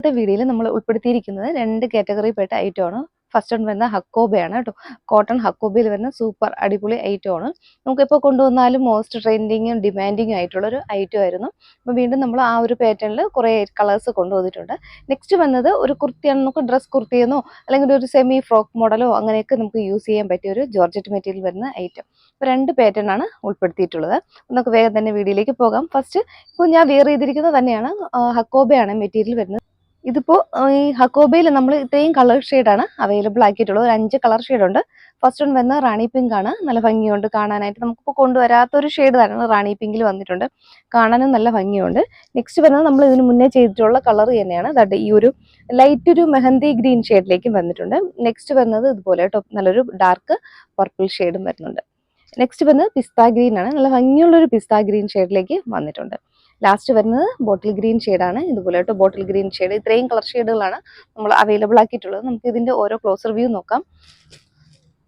ഇന്നത്തെ വീഡിയോയിൽ നമ്മൾ ഉൾപ്പെടുത്തിയിരിക്കുന്നത് രണ്ട് കാറ്റഗറിയിൽപ്പെട്ട ഐറ്റമാണ്. ഫസ്റ്റ് വൺ വരുന്ന ഹക്കോബയാണ് കേട്ടോ. കോട്ടൺ ഹക്കോബയിൽ വരുന്ന സൂപ്പർ അടിപൊളി ഐറ്റമാണ്. നമുക്കിപ്പോൾ കൊണ്ടുവന്നാലും മോസ്റ്റ് ട്രെൻഡിങ്ങും ഡിമാൻഡിങ്ങും ആയിട്ടുള്ളൊരു ഐറ്റം ആയിരുന്നു. അപ്പോൾ വീണ്ടും നമ്മൾ ആ ഒരു പാറ്റേണിൽ കുറേ കളേഴ്സ് കൊണ്ടുവന്നിട്ടുണ്ട്. നെക്സ്റ്റ് വന്നത് ഒരു കുർത്തിയാണ്. നമുക്ക് ഡ്രസ് കുർത്തിയെന്നോ അല്ലെങ്കിൽ ഒരു സെമി ഫ്രോക്ക് മോഡലോ അങ്ങനെയൊക്കെ നമുക്ക് യൂസ് ചെയ്യാൻ പറ്റിയ ഒരു ജോർജറ്റ് മെറ്റീരിയൽ വരുന്ന ഐറ്റം. ഇപ്പോൾ രണ്ട് പാറ്റേൺ ആണ് ഉൾപ്പെടുത്തിയിട്ടുള്ളത്. നമുക്ക് വേഗം തന്നെ വീഡിയോയിലേക്ക് പോകാം. ഫസ്റ്റ് ഇപ്പോൾ ഞാൻ വെയർ ചെയ്തിരിക്കുന്നത് തന്നെയാണ് ഹക്കോബയാണ് മെറ്റീരിയൽ വരുന്നത്. ഇതിപ്പോൾ ഈ ഹക്കോബയിൽ നമ്മൾ ഇത്രയും കളർ ഷെയ്ഡാണ് അവൈലബിൾ ആക്കിയിട്ടുള്ളത്. ഒരു 5 കളർ ഷെയ്ഡ് ഉണ്ട്. ഫസ്റ്റ് വൺ വരുന്ന റാണി പിങ്ക് ആണ്. നല്ല ഭംഗിയുണ്ട് കാണാനായിട്ട്. നമുക്കിപ്പോൾ കൊണ്ടുവരാത്തൊരു ഷെയ്ഡ് തന്നെ റാണി പിങ്കിൽ വന്നിട്ടുണ്ട്. കാണാനും നല്ല ഭംഗിയുണ്ട്. നെക്സ്റ്റ് വരുന്നത് നമ്മൾ ഇതിന് മുന്നേ ചെയ്തിട്ടുള്ള കളർ തന്നെയാണ്. ദാ ഈ ഒരു ലൈറ്റ് ഒരു മെഹന്തി ഗ്രീൻ ഷെയ്ഡിലേക്ക് വന്നിട്ടുണ്ട്. നെക്സ്റ്റ് വരുന്നത് ഇതുപോലെ കേട്ടോ, നല്ലൊരു ഡാർക്ക് പർപ്പിൾ ഷെയ്ഡും വരുന്നുണ്ട്. നെക്സ്റ്റ് വരുന്നത് പിസ്ത ഗ്രീൻ ആണ്. നല്ല ഭംഗിയുള്ളൊരു പിസ്ത ഗ്രീൻ ഷെയ്ഡിലേക്ക് വന്നിട്ടുണ്ട്. ലാസ്റ്റ് വരുന്നത് ബോട്ടിൽ ഗ്രീൻ ഷെയ്ഡാണ്. ഇതുപോലെ കേട്ടോ, ബോട്ടിൽ ഗ്രീൻ ഷെയ്ഡ്. ഇത്രയും കളർ ഷെയ്ഡുകളാണ് നമ്മൾ അവൈലബിൾ ആക്കിയിട്ടുള്ളത്. നമുക്ക് ഇതിന്റെ ഓരോ ക്ലോസർ വ്യൂ നോക്കാം.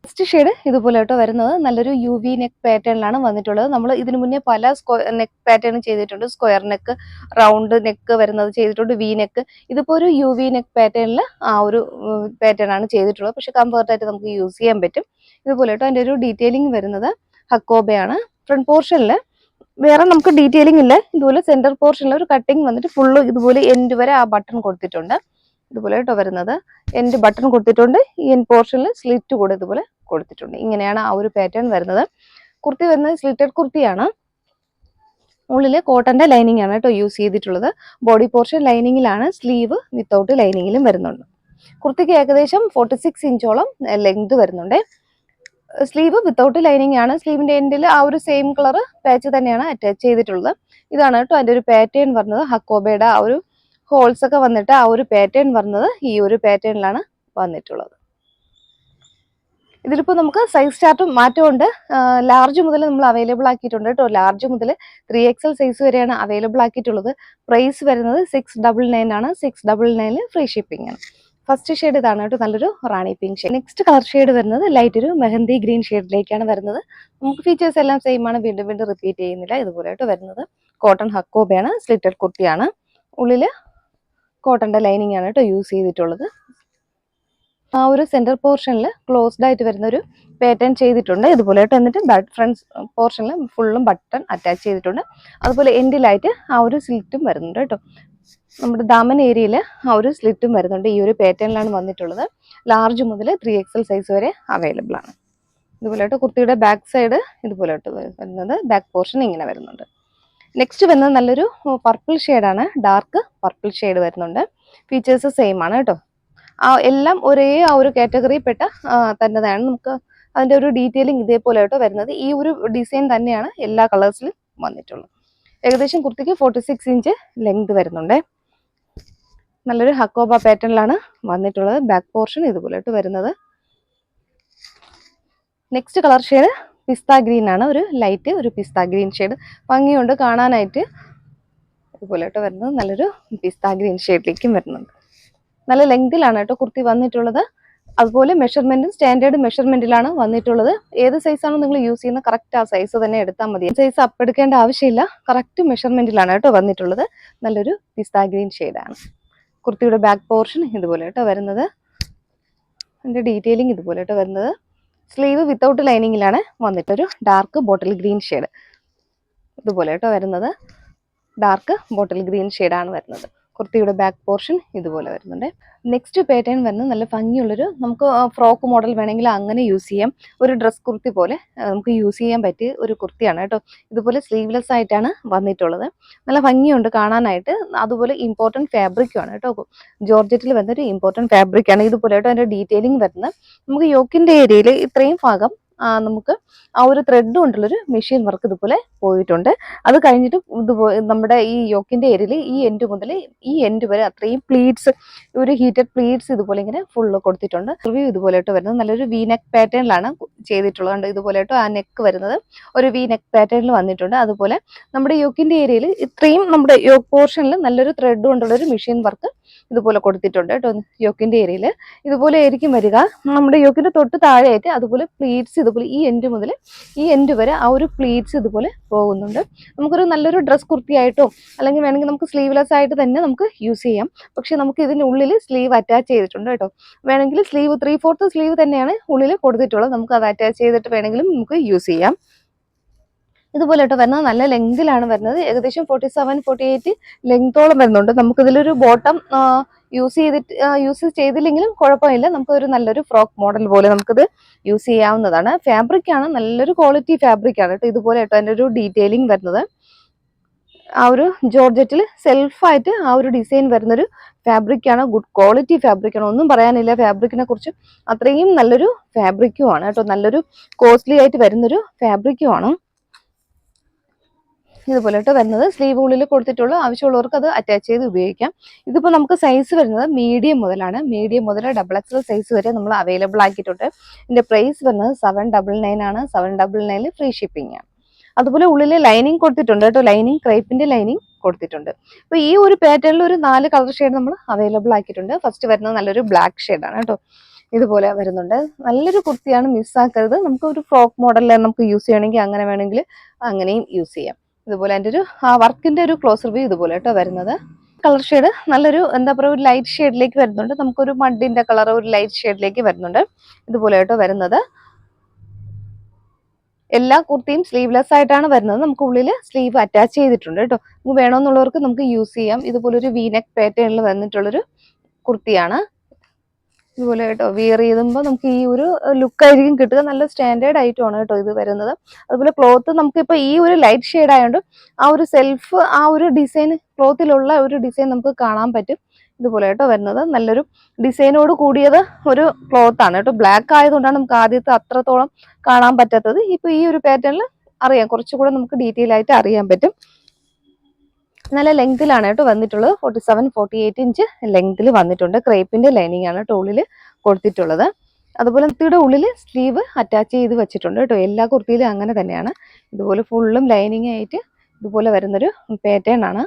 ഫസ്റ്റ് ഷെയ്ഡ് ഇതുപോലെ കേട്ടോ വരുന്നത് നല്ലൊരു യു വി നെക്ക് പാറ്റേണിലാണ് വന്നിട്ടുള്ളത്. നമ്മൾ ഇതിനു മുന്നേ പല നെക്ക് പാറ്റേൺ ചെയ്തിട്ടുണ്ട്. സ്ക്വയർ നെക്ക്, റൗണ്ട് നെക്ക് വരുന്നത് ചെയ്തിട്ടുണ്ട്, വി നെക്ക്. ഇതിപ്പോൾ ഒരു യു വി നെക്ക് പാറ്റേണിൽ ആ ഒരു പാറ്റേൺ ആണ് ചെയ്തിട്ടുള്ളത്. പക്ഷെ കംഫർട്ടായിട്ട് നമുക്ക് യൂസ് ചെയ്യാൻ പറ്റും. ഇതുപോലെ കേട്ടോ അതിൻ്റെ ഒരു ഡീറ്റെയിലിംഗ് വരുന്നത് ഹക്കോബയാണ്. ഫ്രണ്ട് പോർഷനിൽ വേറെ നമുക്ക് ഡീറ്റെയിലിംഗ് ഇല്ല. ഇതുപോലെ സെന്റർ പോർഷനിൽ ഒരു കട്ടിങ് വന്നിട്ട് ഫുള്ള് ഇതുപോലെ എൻഡ് വരെ ആ ബട്ടൺ കൊടുത്തിട്ടുണ്ട്. ഇതുപോലെ കേട്ടോ വരുന്നത്. എൻഡ് ബട്ടൺ കൊടുത്തിട്ടുണ്ട്. ഈ എൻഡ് പോർഷനിൽ സ്ലിറ്റ് കൂടെ ഇതുപോലെ കൊടുത്തിട്ടുണ്ട്. ഇങ്ങനെയാണ് ആ ഒരു പാറ്റേൺ വരുന്നത്. കുർത്തി വരുന്നത് സ്ലിറ്റഡ് കുർത്തിയാണ്. ഉള്ളില് കോട്ടന്റെ ലൈനിങ് ആണ് കേട്ടോ യൂസ് ചെയ്തിട്ടുള്ളത്. ബോഡി പോർഷൻ ലൈനിങ്ങിലാണ്, സ്ലീവ് വിത്തൗട്ട് ലൈനിങ്ങിലും വരുന്നുണ്ട്. കുർത്തിക്ക് ഏകദേശം 46 ഇഞ്ചോളം ലെങ്ത് വരുന്നുണ്ട്. സ്ലീവ് വിത്തൗട്ട് ലൈനിങ് ആണ്. സ്ലീവിന്റെ എൻഡിൽ ആ ഒരു സെയിം കളർ പാച്ച് തന്നെയാണ് അറ്റാച്ച് ചെയ്തിട്ടുള്ളത്. ഇതാണ് കേട്ടോ അതിന്റെ ഒരു പാറ്റേൺ വരുന്നത്. ഹക്കോബയുടെ ആ ഒരു ഹോൾസ് ഒക്കെ വന്നിട്ട് ആ ഒരു പാറ്റേൺ വരുന്നത് ഈ ഒരു പാറ്റേണിലാണ് വന്നിട്ടുള്ളത്. ഇതിലിപ്പോൾ നമുക്ക് സൈസ് ചാർട്ടും മാറ്റമുണ്ട്. ലാർജ് മുതൽ നമ്മൾ അവൈലബിൾ ആക്കിയിട്ടുണ്ട് കേട്ടോ. ലാർജ് മുതൽ 3XL സൈസ് വരെയാണ് അവൈലബിൾ ആക്കിയിട്ടുള്ളത്. പ്രൈസ് വരുന്നത് 699 ആണ്. 699 ഫ്രീ ഷിപ്പിംഗ് ആണ്. ഫസ്റ്റ് ഷെയ്ഡ് ഇതാണ് കേട്ടോ, നല്ലൊരു rani pink shade. Next colour shade വരുന്നത് ലൈറ്റ് ഒരു മെഹന്തി ഗ്രീൻ ഷെയ്ഡിലേക്കാണ് വരുന്നത്. നമുക്ക് ഫീച്ചേഴ്സ് എല്ലാം സെയിം ആണ്, വീണ്ടും വീണ്ടും റിപ്പീറ്റ് ചെയ്യുന്നില്ല. ഇതുപോലെ ആയിട്ട് വരുന്നത് കോട്ടൺ ഹക്കോബയാണ്. സ്ലിറ്റഡ് കുർത്തിയാണ്. ഉള്ളില് കോട്ടന്റെ ലൈനിങ് ആണ് കേട്ടോ യൂസ് ചെയ്തിട്ടുള്ളത്. ആ ഒരു സെന്റർ പോർഷനിൽ ക്ലോസ്ഡ് ആയിട്ട് വരുന്ന ഒരു പാറ്റേൺ ചെയ്തിട്ടുണ്ട്. ഇതുപോലെ ആയിട്ട് എന്നിട്ട് ഫ്രണ്ട് പോർഷനിൽ ഫുള്ളും ബട്ടൺ അറ്റാച്ച് ചെയ്തിട്ടുണ്ട്. അതുപോലെ എൻഡിലായിട്ട് ആ ഒരു സ്ലിറ്റും വരുന്നുണ്ട് കേട്ടോ. നമ്മുടെ ദാമൻ ഏരിയയിൽ ആ ഒരു സ്ലിറ്റും വരുന്നുണ്ട്. ഈ ഒരു പാറ്റേണിലാണ് വന്നിട്ടുള്ളത്. ലാർജ് മുതൽ 3XL സൈസ് വരെ അവൈലബിൾ ആണ്. ഇതുപോലെയായിട്ട് കുർത്തിയുടെ ബാക്ക് സൈഡ് ഇതുപോലെയായിട്ട് വരുന്നത്. ബാക്ക് പോർഷൻ ഇങ്ങനെ വരുന്നുണ്ട്. നെക്സ്റ്റ് വരുന്നത് നല്ലൊരു പർപ്പിൾ ഷെയ്ഡാണ്. ഡാർക്ക് പർപ്പിൾ ഷെയ്ഡ് വരുന്നുണ്ട്. ഫീച്ചേഴ്സ് സെയിം ആണ് കേട്ടോ. എല്ലാം ഒരേ ആ ഒരു കാറ്റഗറിയിൽപ്പെട്ട തന്നെയാണ്. നമുക്ക് അതിൻ്റെ ഒരു ഡീറ്റെയിലിംഗ് ഇതേപോലെ കേട്ടോ വരുന്നത്. ഈ ഒരു ഡിസൈൻ തന്നെയാണ് എല്ലാ കളേഴ്സിലും വന്നിട്ടുള്ളത്. ഏകദേശം കുർത്തിക്ക് 46 ഇഞ്ച് ലെങ്ത് വരുന്നുണ്ട്. നല്ലൊരു ഹക്കോബ പാറ്റേണിലാണ് വന്നിട്ടുള്ളത്. ബാക്ക് പോർഷൻ ഇതുപോലെയായിട്ട് വരുന്നത്. നെക്സ്റ്റ് കളർ ഷെയ്ഡ് പിസ്ത ഗ്രീൻ ആണ്. ഒരു ലൈറ്റ് ഒരു പിസ്ത ഗ്രീൻ ഷെയ്ഡ്. ഭംഗിയുണ്ട് കാണാനായിട്ട്. ഇതുപോലെയായിട്ട് വരുന്നത് നല്ലൊരു പിസ്ത ഗ്രീൻ ഷെയ്ഡിലേക്കും വരുന്നുണ്ട്. നല്ല ലെങ്തിലാണ് കേട്ടോ കുർത്തി വന്നിട്ടുള്ളത്. അതുപോലെ മെഷർമെന്റും സ്റ്റാൻഡേർഡ് മെഷർമെന്റിലാണ് വന്നിട്ടുള്ളത്. ഏത് സൈസാണോ നിങ്ങൾ യൂസ് ചെയ്യുന്നത് കറക്റ്റ് ആ സൈസ് തന്നെ എടുത്താൽ മതി. സൈസ് അപ്പ് എടുക്കേണ്ട ആവശ്യമില്ല. കറക്റ്റ് മെഷർമെന്റിലാണ് കേട്ടോ വന്നിട്ടുള്ളത്. നല്ലൊരു പിസ്ത ഗ്രീൻ ഷെയ്ഡാണ്. കുർത്തിയുടെ ബാക്ക് പോർഷൻ ഇതുപോലെ കേട്ടോ വരുന്നത്. അതിന്റെ ഡീറ്റെയിലിംഗ് ഇതുപോലെ കേട്ടോ വരുന്നത്. സ്ലീവ് വിത്തൗട്ട് ലൈനിങ്ങിലാണ് വന്നിട്ടൊരു ഡാർക്ക് ബോട്ടിൽ ഗ്രീൻ ഷെയ്ഡ്. ഇതുപോലെ കേട്ടോ വരുന്നത്. ഡാർക്ക് ബോട്ടിൽ ഗ്രീൻ ഷെയ്ഡാണ് വരുന്നത്. കുർത്തിയുടെ ബാക്ക് പോർഷൻ ഇതുപോലെ വരുന്നുണ്ട്. നെക്സ്റ്റ് പാറ്റേൺ വരുന്നത് നല്ല ഭംഗിയുള്ളൊരു, നമുക്ക് ഫ്രോക്ക് മോഡൽ വേണമെങ്കിൽ അങ്ങനെ യൂസ് ചെയ്യാം. ഒരു ഡ്രസ് കുർത്തി പോലെ നമുക്ക് യൂസ് ചെയ്യാൻ പറ്റിയ ഒരു കുർത്തിയാണ് കേട്ടോ. ഇതുപോലെ സ്ലീവ്ലെസ് ആയിട്ടാണ് വന്നിട്ടുള്ളത്. നല്ല ഭംഗിയുണ്ട് കാണാനായിട്ട്. അതുപോലെ ഇമ്പോർട്ടൻറ്റ് ഫാബ്രിക്കുമാണ് കേട്ടോ. ജോർജറ്റിൽ വരുന്നൊരു ഇമ്പോർട്ടൻറ്റ് ഫാബ്രിക്കാണ്. ഇതുപോലെ കേട്ടോ അതിൻ്റെ ഡീറ്റെയിലിംഗ് വരുന്നത്. നമുക്ക് യോക്കിൻ്റെ ഏരിയയിൽ ഇത്രയും ഭാഗം നമുക്ക് ആ ഒരു ത്രെഡ് കൊണ്ടുള്ളൊരു മെഷീൻ വർക്ക് ഇതുപോലെ പോയിട്ടുണ്ട്. അത് കഴിഞ്ഞിട്ട് ഇതുപോലെ നമ്മുടെ ഈ യോക്കിന്റെ ഏരിയയിൽ ഈ എൻഡ് മുതൽ ഈ എൻഡ് വരെ അത്രയും പ്ലീറ്റ്സ്, ഒരു ഹീറ്റഡ് പ്ലീറ്റ്സ് ഇതുപോലെ ഇങ്ങനെ ഫുള്ള് കൊടുത്തിട്ടുണ്ട്. റിവ്യൂ ഇതുപോലെയായിട്ട് വരുന്നത് നല്ലൊരു വി നെക്ക് പാറ്റേണിലാണ് ചെയ്തിട്ടുള്ളത്. ഇതുപോലെയായിട്ട് ആ നെക്ക് വരുന്നത് ഒരു വി നെക്ക് പാറ്റേണിൽ വന്നിട്ടുണ്ട്. അതുപോലെ നമ്മുടെ യോക്കിന്റെ ഏരിയയിൽ ഇത്രയും നമ്മുടെ യോക്ക് പോർഷനിൽ നല്ലൊരു ത്രെഡ് കൊണ്ടുള്ളൊരു മെഷീൻ വർക്ക് ഇതുപോലെ കൊടുത്തിട്ടുണ്ട് കേട്ടോ. യോക്കിന്റെ ഏരിയയിൽ ഇതുപോലെ ആയിരിക്കും വരിക. നമ്മുടെ യോക്കിന്റെ തൊട്ട് താഴെയായിട്ട് അതുപോലെ പ്ലീറ്റ്സ് ഇതുപോലെ ഈ എൻഡ് മുതൽ ഈ എൻഡ് വരെ ആ ഒരു പ്ലീറ്റ്സ് ഇതുപോലെ പോകുന്നുണ്ട്. നമുക്കൊരു നല്ലൊരു ഡ്രസ് കുർത്തിയായിട്ടോ അല്ലെങ്കിൽ വേണമെങ്കിൽ നമുക്ക് സ്ലീവ്ലെസ് ആയിട്ട് തന്നെ നമുക്ക് യൂസ് ചെയ്യാം. പക്ഷെ നമുക്ക് ഇതിന്റെ ഉള്ളിൽ സ്ലീവ് അറ്റാച്ച് ചെയ്തിട്ടുണ്ട് കേട്ടോ. വേണമെങ്കിൽ സ്ലീവ് 3/4 സ്ലീവ് തന്നെയാണ് ഉള്ളിൽ കൊടുത്തിട്ടുള്ളത്. നമുക്ക് അത് അറ്റാച്ച് ചെയ്തിട്ട് വേണമെങ്കിലും നമുക്ക് യൂസ് ചെയ്യാം. ഇതുപോലെ കേട്ടോ വരുന്നത് നല്ല ലെങ്തിലാണ് വരുന്നത്. ഏകദേശം 47-48 ലെങ്തോളം വരുന്നുണ്ട്. നമുക്കിതിലൊരു ബോട്ടം യൂസ് ചെയ്തില്ലെങ്കിലും കുഴപ്പമില്ല. നമുക്കൊരു നല്ലൊരു ഫ്രോക്ക് മോഡൽ പോലെ നമുക്കിത് യൂസ് ചെയ്യാവുന്നതാണ്. ഫാബ്രിക് ആണ് നല്ലൊരു ക്വാളിറ്റി ഫാബ്രിക് ആണ് കേട്ടോ. ഇതുപോലെ കേട്ടോ അതിൻ്റെ ഒരു ഡീറ്റെയിലിംഗ് വരുന്നത്. ആ ഒരു ജോർജറ്റിൽ സെൽഫായിട്ട് ആ ഒരു ഡിസൈൻ വരുന്നൊരു ഫാബ്രിക് ആണ്. ഗുഡ് ക്വാളിറ്റി ഫാബ്രിക് ആണ്. ഒന്നും പറയാനില്ല ഫാബ്രിക്കിനെ കുറിച്ച്. അത്രയും നല്ലൊരു ഫാബ്രിക്കും ആണ് കേട്ടോ. നല്ലൊരു കോസ്റ്റ്ലി ആയിട്ട് വരുന്നൊരു ഫാബ്രിക്കും ആണ്. ഇതുപോലെ കേട്ടോ വരുന്നത്. സ്ലീവ് ഉള്ളിൽ കൊടുത്തിട്ടുള്ള ആവശ്യമുള്ളവർക്ക് അത് അറ്റാച്ച് ചെയ്ത് ഉപയോഗിക്കാം. ഇതിപ്പോൾ നമുക്ക് സൈസ് വരുന്നത് മീഡിയം മുതലാണ്. മീഡിയം മുതൽ XXL സൈസ് വരെ നമ്മൾ അവൈലബിൾ ആക്കിയിട്ടുണ്ട്. ഇതിന്റെ പ്രൈസ് വരുന്നത് 799 ആണ്. 799 ഫ്രീ ഷിപ്പിംഗ് ആണ്. അതുപോലെ ഉള്ളിൽ ലൈനിങ് കൊടുത്തിട്ടുണ്ട് കേട്ടോ. ലൈനിങ് ക്രേപ്പിന്റെ ലൈനിങ് കൊടുത്തിട്ടുണ്ട്. അപ്പൊ ഈ ഒരു പാറ്റേണിൽ ഒരു 4 കളർ ഷെയ്ഡ് നമ്മൾ അവൈലബിൾ ആക്കിയിട്ടുണ്ട്. ഫസ്റ്റ് വരുന്നത് നല്ലൊരു ബ്ലാക്ക് ഷെയ്ഡാണ് കേട്ടോ. ഇതുപോലെ വരുന്നുണ്ട്. നല്ലൊരു കുർത്തിയാണ്, മിസ്സാക്കരുത്. നമുക്ക് ഒരു ഫ്രോക്ക് മോഡലിൽ നമുക്ക് യൂസ് ചെയ്യണമെങ്കിൽ അങ്ങനെ വേണമെങ്കിൽ അങ്ങനെയും യൂസ് ചെയ്യാം. ഇതുപോലെ അതിൻ്റെ ഒരു വർക്കിന്റെ ഒരു ക്ലോസർ വ്യൂ ഇതുപോലെ കേട്ടോ വരുന്നത്. കളർ ഷെയ്ഡ് നല്ലൊരു എന്താ പറയുക ഒരു ലൈറ്റ് ഷെയ്ഡിലേക്ക് വരുന്നുണ്ട്. നമുക്കൊരു മഡിന്റെ കളർ ഒരു ലൈറ്റ് ഷെയ്ഡിലേക്ക് വരുന്നുണ്ട്. ഇതുപോലെ കേട്ടോ വരുന്നത്. എല്ലാ കുർത്തിയും സ്ലീവ്ലെസ് ആയിട്ടാണ് വരുന്നത്. നമുക്ക് ഉള്ളിൽ സ്ലീവ് അറ്റാച്ച് ചെയ്തിട്ടുണ്ട് കേട്ടോ. നമുക്ക് വേണമെന്നുള്ളവർക്ക് നമുക്ക് യൂസ് ചെയ്യാം. ഇതുപോലെ ഒരു വീനെക്ക് പാറ്റേണിൽ വന്നിട്ടുള്ളൊരു കുർത്തിയാണ്. ഇതുപോലെ കേട്ടോ വിയർ ചെയ്യുമ്പോൾ നമുക്ക് ഈ ഒരു ലുക്ക് ആയിരിക്കും കിട്ടുക. നല്ല സ്റ്റാൻഡേർഡ് ആയിട്ടാണ് കേട്ടോ ഇത് വരുന്നത്. അതുപോലെ ക്ലോത്ത് നമുക്കിപ്പോൾ ഈ ഒരു ലൈറ്റ് ഷെയ്ഡ് ആയതുകൊണ്ട് ആ ഒരു സെൽഫ് ആ ഒരു ഡിസൈൻ ക്ലോത്തിലുള്ള ഒരു ഡിസൈൻ നമുക്ക് കാണാൻ പറ്റും. ഇതുപോലെ കേട്ടോ വരുന്നത്. നല്ലൊരു ഡിസൈനോട് കൂടിയത് ഒരു ക്ലോത്ത് ആണ് കേട്ടോ. ബ്ലാക്ക് ആയതുകൊണ്ടാണ് നമുക്ക് ആദ്യത്തെ അത്രത്തോളം കാണാൻ പറ്റാത്തത്. ഇപ്പൊ ഈ ഒരു പാറ്റേണിൽ അറിയാം, കുറച്ചുകൂടെ നമുക്ക് ഡീറ്റെയിൽ ആയിട്ട് അറിയാൻ പറ്റും. നല്ല ലെങ്തിലാണ് കേട്ടോ വന്നിട്ടുള്ളത്. 47-48 ഇഞ്ച് ലെങ്തിൽ വന്നിട്ടുണ്ട്. ക്രേപ്പിന്റെ ലൈനിങ് ആണ് കേട്ടോ ഉള്ളിൽ കൊടുത്തിട്ടുള്ളത്. അതുപോലെ കുർത്തിയുടെ ഉള്ളിൽ സ്ലീവ് അറ്റാച്ച് ചെയ്ത് വെച്ചിട്ടുണ്ട് കേട്ടോ. എല്ലാ കുർത്തിയിലും അങ്ങനെ തന്നെയാണ്. ഇതുപോലെ ഫുള്ളും ലൈനിങ് ആയിട്ട് ഇതുപോലെ വരുന്നൊരു പാറ്റേൺ ആണ്.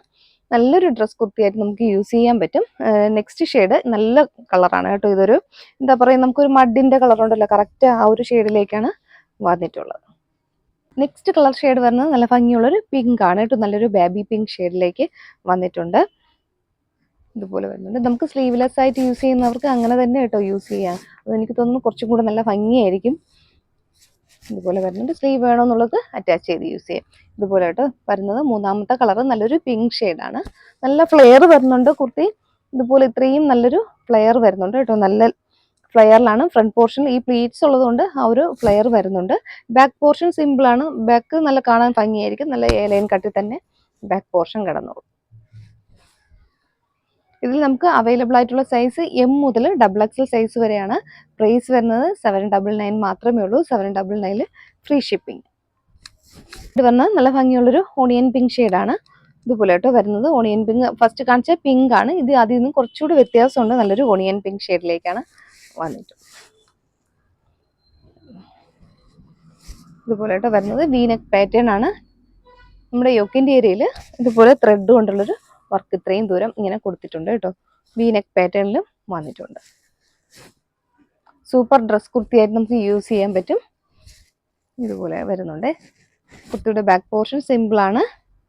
നല്ലൊരു ഡ്രസ് കുർത്തിയായിട്ട് നമുക്ക് യൂസ് ചെയ്യാൻ പറ്റും. നെക്സ്റ്റ് ഷെയ്ഡ് നല്ല കളറാണ് കേട്ടോ. ഇതൊരു എന്താ പറയുക നമുക്കൊരു മഡിന്റെ കളർ ഉണ്ടല്ലോ, കറക്റ്റ് ആ ഒരു ഷെയ്ഡിലേക്കാണ് വന്നിട്ടുള്ളത്. നെക്സ്റ്റ് കളർ ഷെയ്ഡ് വരുന്നത് നല്ല ഭംഗിയുള്ളൊരു പിങ്ക് ആണ് കേട്ടോ. നല്ലൊരു ബേബി പിങ്ക് ഷെയ്ഡിലേക്ക് വന്നിട്ടുണ്ട്. ഇതുപോലെ വരുന്നുണ്ട്. നമുക്ക് സ്ലീവ്ലെസ് ആയിട്ട് യൂസ് ചെയ്യുന്നവർക്ക് അങ്ങനെ തന്നെ കേട്ടോ യൂസ് ചെയ്യാം. അതെനിക്ക് തോന്നുന്നു കുറച്ചും കൂടെ നല്ല ഭംഗിയായിരിക്കും. ഇതുപോലെ വരുന്നുണ്ട്. സ്ലീവ് വേണമെന്നുള്ളത് അറ്റാച്ച് ചെയ്ത് യൂസ് ചെയ്യാം. ഇതുപോലെ കേട്ടോ വരുന്നത്. മൂന്നാമത്തെ കളർ നല്ലൊരു പിങ്ക് ഷെയ്ഡാണ്. നല്ല ഫ്ലെയർ വരുന്നുണ്ട് കുർത്തി. ഇതുപോലെ ഇത്രയും നല്ലൊരു ഫ്ലെയർ വരുന്നുണ്ട് കേട്ടോ. നല്ല ഫ്ലെയറിലാണ്. ഫ്രണ്ട് പോർഷൻ ഈ പ്ലീറ്റ്സ് ഉള്ളതുകൊണ്ട് ആ ഒരു ഫ്ലെയർ വരുന്നുണ്ട്. ബാക്ക് പോർഷൻ സിമ്പിൾ ആണ്. ബാക്ക് നല്ല കാണാൻ ഭംഗിയായിരിക്കും. നല്ല ലൈൻ കട്ടി തന്നെ ബാക്ക് പോർഷൻ കിടന്നോളൂ. ഇതിൽ നമുക്ക് അവൈലബിൾ ആയിട്ടുള്ള സൈസ് M മുതൽ XXL സൈസ് വരെയാണ്. പ്രൈസ് വരുന്നത് 799 മാത്രമേ ഉള്ളൂ. 799 ഫ്രീ ഷിപ്പിംഗ്. ഇത് പറഞ്ഞാൽ നല്ല ഭംഗിയുള്ളൊരു ഓണിയൻ പിങ്ക് ഷെയ്ഡാണ്. ഇതുപോലെ കേട്ടോ വരുന്നത്. ഓണിയൻ പിങ്ക് ഫസ്റ്റ് കാണിച്ച പിങ്ക് ആണ്. ഇത് അതിൽ നിന്നും കുറച്ചുകൂടി വ്യത്യാസമുണ്ട്. നല്ലൊരു ഓണിയൻ പിങ്ക് ഷെയ്ഡിലേക്കാണ് വന്നിട്ട്. ഇതുപോലെ കേട്ടോ വരുന്നത്. വീനെക്ക് പാറ്റേൺ ആണ്. നമ്മുടെ യോക്കിന്റെ ഏരിയയിൽ ഇതുപോലെ ത്രെഡ് കൊണ്ടുള്ളൊരു വർക്ക് ഇത്രയും ദൂരം ഇങ്ങനെ കൊടുത്തിട്ടുണ്ട് കേട്ടോ. വീനെക്ക് പാറ്റേണിലും വന്നിട്ടുണ്ട്. സൂപ്പർ ഡ്രസ് കുർത്തിയായിട്ട് നമുക്ക് യൂസ് ചെയ്യാൻ പറ്റും. ഇതുപോലെ വരുന്നുണ്ട്. കുർത്തിയുടെ ബാക്ക് പോർഷൻ സിമ്പിൾ ആണ്.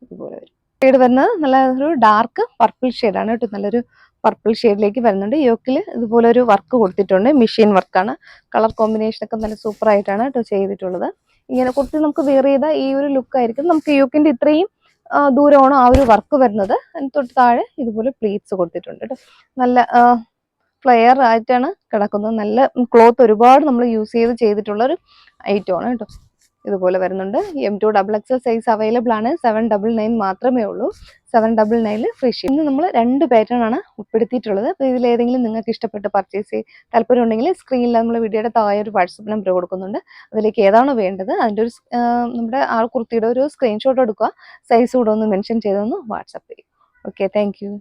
ഇതുപോലെ വരും. ഷെയ്ഡ് വരുന്നത് നല്ല ഒരു ഡാർക്ക് പർപ്പിൾ ഷെയ്ഡാണ് കേട്ടോ. നല്ലൊരു പർപ്പിൾ ഷെയ്ഡിലേക്ക് വരുന്നുണ്ട്. യോക്കിൽ ഇതുപോലെ ഒരു വർക്ക് കൊടുത്തിട്ടുണ്ട്. മെഷീൻ വർക്കാണ്. കളർ കോമ്പിനേഷൻ ഒക്കെ നല്ല സൂപ്പർ ആയിട്ടാണ് കേട്ടോ ചെയ്തിട്ടുള്ളത്. ഇങ്ങനെ കുർത്തി നമുക്ക് വെയർ ചെയ്ത ഈ ഒരു ലുക്ക് ആയിരിക്കും. നമുക്ക് യോക്കിന്റെ ഇത്രയും ദൂരമാണ് ആ ഒരു വർക്ക് വരുന്നത്. തൊട്ട് താഴെ ഇതുപോലെ പ്ലീറ്റ്സ് കൊടുത്തിട്ടുണ്ട് കേട്ടോ. നല്ല ഫ്ലെയർ ആയിട്ടാണ് കിടക്കുന്നത്. നല്ല ക്ലോത്ത് ഒരുപാട് നമ്മൾ യൂസ് ചെയ്തിട്ടുള്ള ഒരു ഐറ്റമാണ് കേട്ടോ. ഇതുപോലെ വരുന്നുണ്ട്. M2 XXL സൈസ് അവൈലബിൾ ആണ്. 799 മാത്രമേ ഉള്ളൂ. 799 ഫ്രീ ഷിപ്പ്. ഇന്ന് നമ്മൾ 2 പാറ്റേൺ ആണ് ഉൾപ്പെടുത്തിയിട്ടുള്ളത്. അപ്പോൾ ഇതിലേതെങ്കിലും നിങ്ങൾക്ക് ഇഷ്ടപ്പെട്ട് പർച്ചേസ് ചെയ്ത് താല്പര്യം ഉണ്ടെങ്കിൽ സ്ക്രീനിൽ നമ്മൾ വീഡിയോയുടെ താഴെ ഒരു വാട്സപ്പ് നമ്പർ കൊടുക്കുന്നുണ്ട്. അതിലേക്ക് ഏതാണോ വേണ്ടത് അതിൻ്റെ ഒരു നമ്മുടെ ആ കുർത്തിയുടെ ഒരു സ്ക്രീൻഷോട്ട് എടുക്കുക. സൈസ് കൂടെ ഒന്ന് മെൻഷൻ ചെയ്തൊന്ന് വാട്സപ്പ് ചെയ്യും. Okay, thank you.